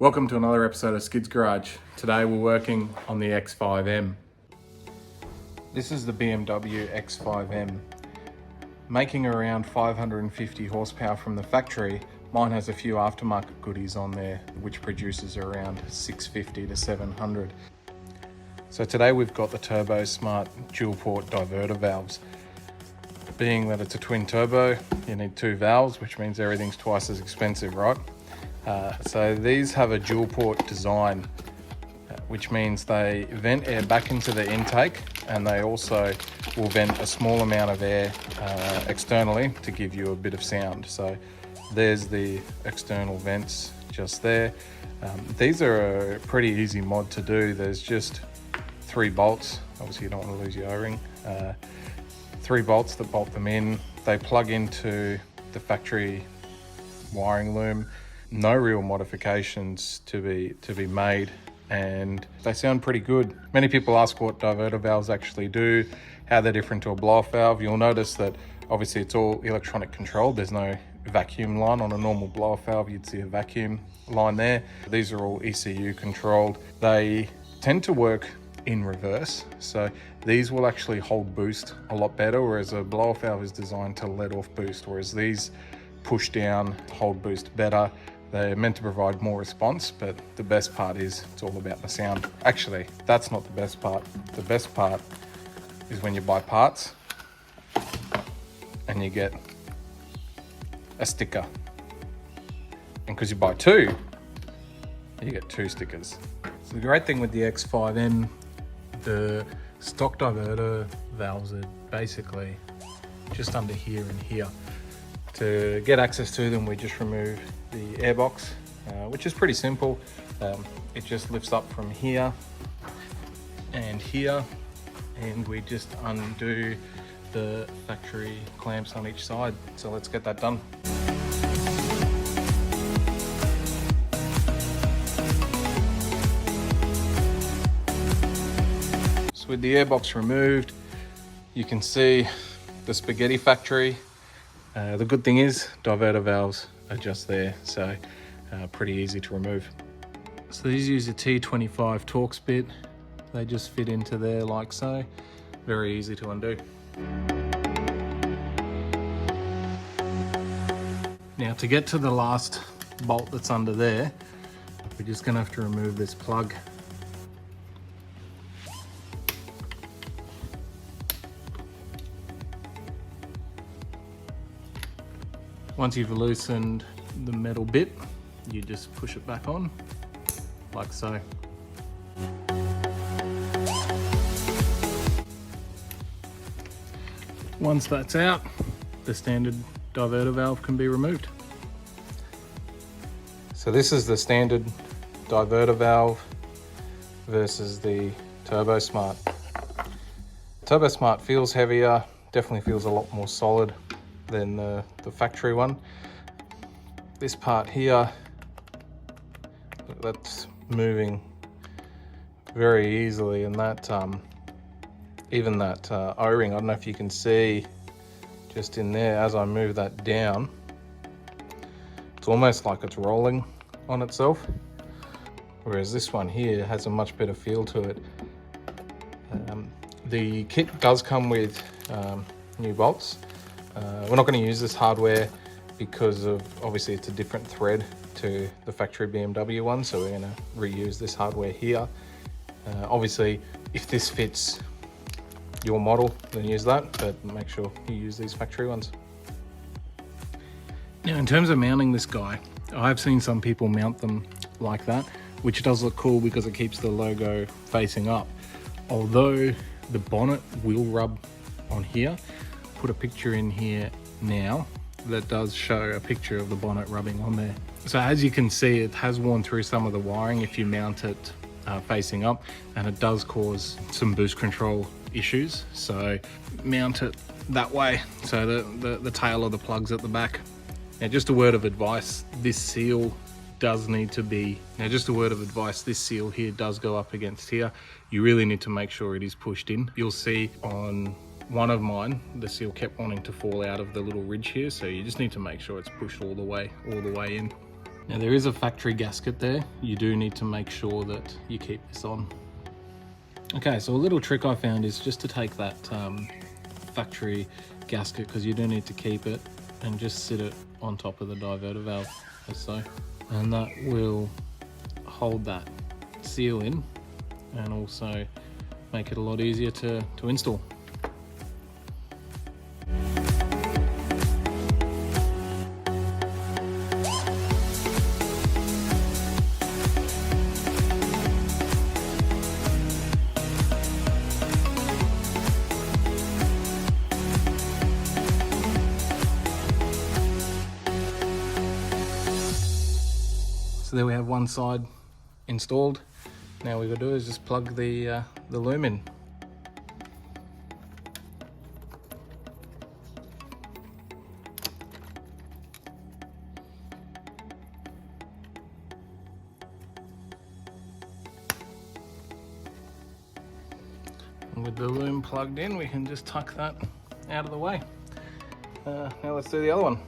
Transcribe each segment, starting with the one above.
Welcome to another episode of Skid's Garage. Today we're working on the X5M. This is the BMW X5M. Making around 550 horsepower from the factory, mine has a few aftermarket goodies on there which produces around 650 to 700. So today we've got the Turbosmart dual port diverter valves. Being that it's a twin turbo, you need two valves, which means everything's twice as expensive, right? So these have a dual port design, which means they vent air back into the intake, and they also will vent a small amount of air externally to give you a bit of sound. So there's the external vents just there. These are a pretty easy mod to do. There's just 3 bolts. Obviously you don't want to lose your O-ring. 3 bolts that bolt them in. They plug into the factory wiring loom. No real modifications to be made, and they sound pretty good. Many people ask what diverter valves actually do, how they're different to a blow-off valve. You'll notice that obviously it's all electronic controlled. There's no vacuum line. On a normal blow-off valve you'd see a vacuum line there. These are all ECU controlled. They tend to work in reverse, so these will actually hold boost a lot better, whereas a blow-off valve is designed to let off boost, whereas these push down, hold boost better. They're meant to provide more response, but the best part is it's all about the sound. Actually, that's not the best part. The best part is when you buy parts and you get a sticker. And because you buy 2, you get 2 stickers. So the great thing with the X5M, the stock diverter valves are basically just under here and here. To get access to them, we just remove the airbox, which is pretty simple. It just lifts up from here, and we just undo the factory clamps on each side. So let's get that done. So with the airbox removed, you can see the spaghetti factory. The good thing is diverter valves are just there, so pretty easy to remove. So these use a T25 Torx bit. They just fit into there like so. Very easy to undo. Now to get to the last bolt that's under there, we're just going to have to remove this plug. Once you've loosened the metal bit, you just push it back on, like so. Once that's out, the standard diverter valve can be removed. So this is the standard diverter valve versus the Turbosmart. Turbosmart feels heavier, definitely feels a lot more solid than the factory one. This part here, that's moving very easily, and that even that O-ring, I don't know if you can see just in there, as I move that down, it's almost like it's rolling on itself, whereas this one here has a much better feel to it. The kit does come with new bolts. We're not going to use this hardware because of, obviously it's a different thread to the factory BMW one, so we're going to reuse this hardware here. Obviously if this fits your model, then use that, but make sure you use these factory ones. Now in terms of mounting this guy, I've seen some people mount them like that, which does look cool because it keeps the logo facing up. Although the bonnet will rub on here. Put a picture in here now that does show a picture of the bonnet rubbing on there. So as you can see, it has worn through some of the wiring if you mount it facing up, and it does cause some boost control issues. So mount it that way, so the tail of the plug's at the back. Now just a word of advice, this seal does need to be, this seal here does go up against here. You really need to make sure it is pushed in. You'll see on one of mine, the seal kept wanting to fall out of the little ridge here, so you just need to make sure it's pushed all the way in. Now there is a factory gasket there. You do need to make sure that you keep this on. Okay, so a little trick I found is just to take that factory gasket, because you do need to keep it, and just sit it on top of the diverter valve, as so. And that will hold that seal in and also make it a lot easier to install. So there we have one side installed. Now what we've got to do is just plug the loom in. And with the loom plugged in, we can just tuck that out of the way. Now let's do the other one.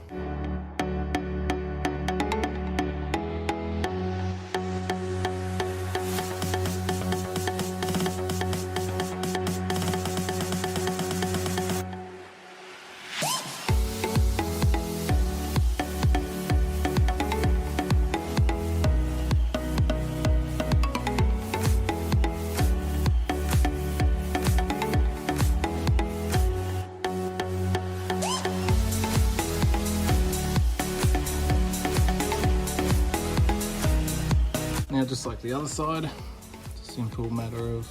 Now, just like the other side, it's a simple matter of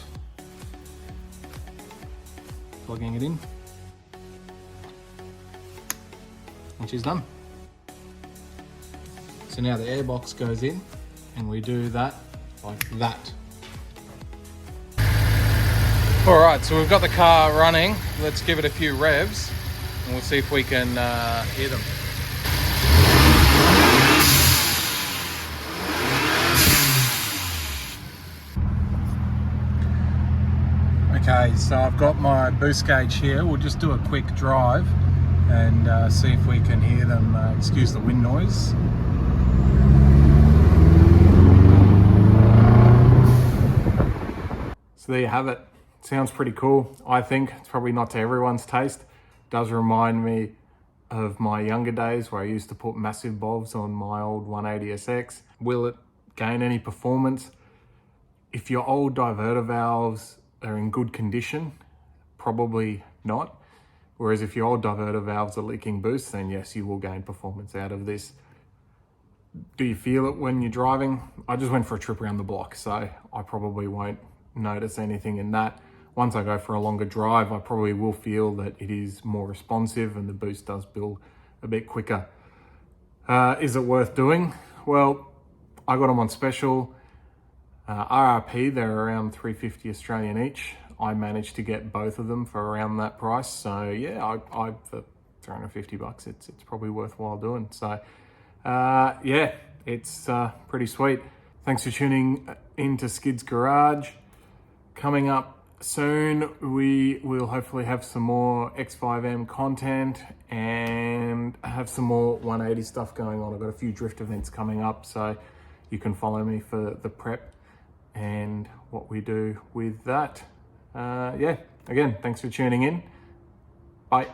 plugging it in, and she's done. So now the airbox goes in, and we do that like that. All right, so we've got the car running. Let's give it a few revs, and we'll see if we can hear them. Okay, so I've got my boost gauge here. We'll just do a quick drive and see if we can hear them. Excuse the wind noise. So there you have it. Sounds pretty cool. I think it's probably not to everyone's taste. It does remind me of my younger days where I used to put massive bobs on my old 180SX. Will it gain any performance? If your old diverter valves are in good condition, probably not. Whereas if your old diverter valves are leaking boost, then yes, you will gain performance out of this. Do you feel it when you're driving? I just went for a trip around the block, so I probably won't notice anything in that. Once I go for a longer drive, I probably will feel that it is more responsive and the boost does build a bit quicker. Is it worth doing? Well, I got them on special. RRP, they're around 350 Australian each. I managed to get both of them for around that price. So yeah, I for 350 bucks, it's probably worthwhile doing. So yeah, it's pretty sweet. Thanks for tuning into Skid's Garage. Coming up soon, we will hopefully have some more X5M content and have some more 180 stuff going on. I've got a few drift events coming up, so you can follow me for the prep and what we do with that. Yeah, again, thanks for tuning in. Bye.